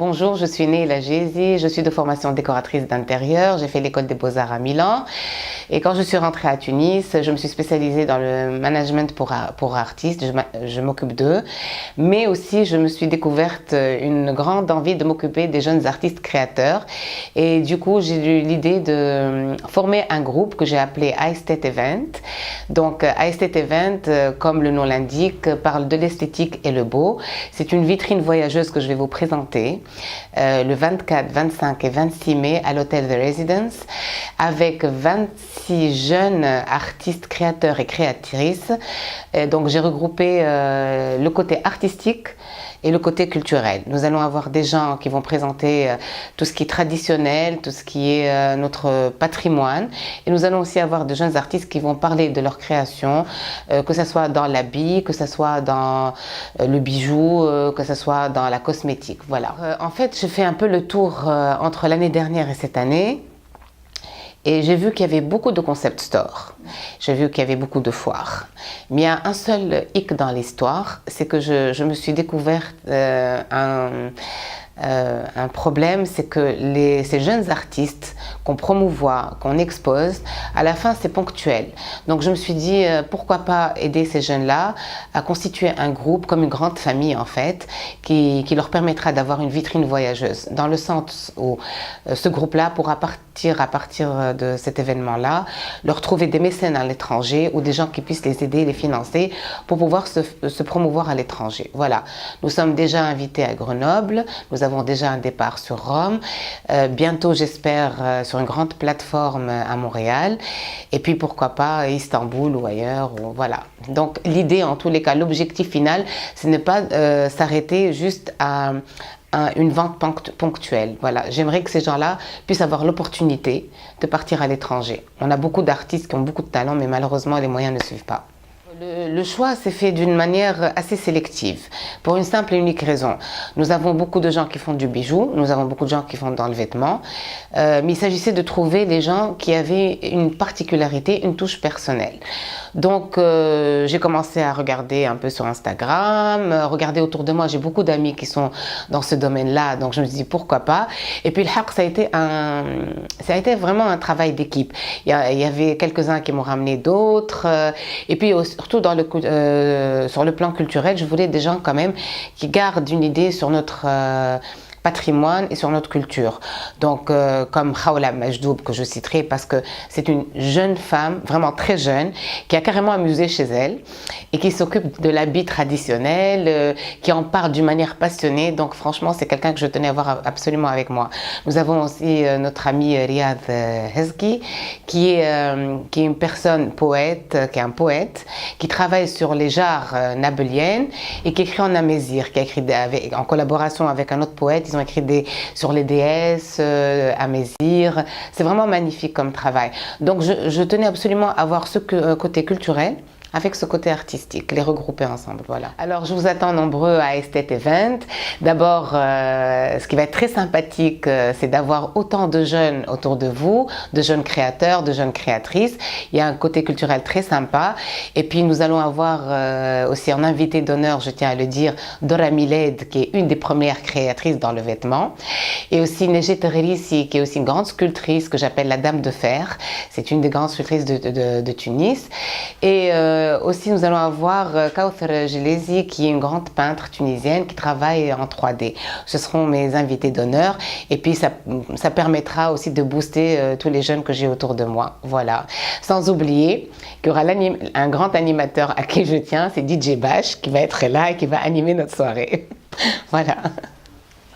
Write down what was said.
Bonjour, je suis Neila Gézi, je suis de formation décoratrice d'intérieur, j'ai fait l'école des beaux-arts à Milan et quand je suis rentrée à Tunis, je me suis spécialisée dans le management pour artistes, je m'occupe d'eux, mais aussi je me suis découverte une grande envie de m'occuper des jeunes artistes créateurs et du coup j'ai eu l'idée de former un groupe que j'ai appelé iState Event. Donc iState Event, comme le nom l'indique, parle de l'esthétique et le beau. C'est une vitrine voyageuse que je vais vous présenter le 24, 25 et 26 mai à l'hôtel The Residence avec 26 jeunes artistes, créateurs et créatrices. Donc j'ai regroupé le côté artistique et le côté culturel. Nous allons avoir des gens qui vont présenter tout ce qui est traditionnel, tout ce qui est notre patrimoine. Et nous allons aussi avoir de jeunes artistes qui vont parler de leur création, que ce soit dans l'habit, que ce soit dans le bijou, que ce soit dans la cosmétique. Voilà. En fait, je fais un peu le tour entre l'année dernière et cette année. Et j'ai vu qu'il y avait beaucoup de concept stores, j'ai vu qu'il y avait beaucoup de foires. Mais il y a un seul hic dans l'histoire, c'est que je me suis découvert un problème, c'est que ces jeunes artistes qu'on promouvoit, qu'on expose, à la fin c'est ponctuel. Donc je me suis dit pourquoi pas aider ces jeunes-là à constituer un groupe comme une grande famille en fait, qui leur permettra d'avoir une vitrine voyageuse, dans le sens où ce groupe-là pourra partir à partir de cet événement-là, leur trouver des mécènes à l'étranger ou des gens qui puissent les aider, les financer pour pouvoir se promouvoir à l'étranger. Voilà, nous sommes déjà invités à Grenoble, nous avons déjà un départ sur Rome, bientôt j'espère sur une grande plateforme à Montréal et puis pourquoi pas Istanbul ou ailleurs, ou voilà. Donc l'idée en tous les cas, l'objectif final, ce n'est pas s'arrêter juste à une vente ponctuelle. Voilà, j'aimerais que ces gens-là puissent avoir l'opportunité de partir à l'étranger. On a beaucoup d'artistes qui ont beaucoup de talent, mais malheureusement les moyens ne suivent pas. Le choix s'est fait d'une manière assez sélective, pour une simple et unique raison. Nous avons beaucoup de gens qui font du bijou, nous avons beaucoup de gens qui font dans le vêtement, mais il s'agissait de trouver les gens qui avaient une particularité, une touche personnelle. Donc j'ai commencé à regarder un peu sur Instagram, regarder autour de moi, j'ai beaucoup d'amis qui sont dans ce domaine-là, donc je me suis dit pourquoi pas. Et puis le haq, ça a été vraiment un travail d'équipe. Il y avait quelques-uns qui m'ont ramené d'autres, et puis surtout sur le plan culturel, je voulais des gens quand même qui gardent une idée sur notre patrimoine et sur notre culture. Donc comme Khawla Majdoub que je citerai parce que c'est une jeune femme, vraiment très jeune, qui a carrément un musée chez elle et qui s'occupe de l'habit traditionnel, qui en parle d'une manière passionnée. Donc franchement c'est quelqu'un que je tenais à avoir absolument avec moi. Nous avons aussi notre ami Riyad Hezki qui est une personne poète, qui est un poète, qui travaille sur les jarres nabéliennes et qui écrit en amazigh, qui a écrit en collaboration avec un autre poète. Ils ont écrit sur les déesses, amazigh. C'est vraiment magnifique comme travail. Donc je tenais absolument à avoir ce côté culturel avec ce côté artistique, les regrouper ensemble, voilà. Alors je vous attends nombreux à iState Event. D'abord, ce qui va être très sympathique, c'est d'avoir autant de jeunes autour de vous, de jeunes créateurs, de jeunes créatrices. Il y a un côté culturel très sympa. Et puis nous allons avoir aussi en invité d'honneur, je tiens à le dire, Dora Miled, qui est une des premières créatrices dans le vêtement. Et aussi Nejet Terelissi, qui est aussi une grande sculptrice que j'appelle la Dame de Fer. C'est une des grandes sculptrices de Tunis. Et aussi, nous allons avoir Kauthar Gelezi, qui est une grande peintre tunisienne qui travaille en 3D. Ce seront mes invités d'honneur et puis ça permettra aussi de booster tous les jeunes que j'ai autour de moi. Voilà. Sans oublier qu'il y aura un grand animateur à qui je tiens, c'est DJ Bash, qui va être là et qui va animer notre soirée. Voilà.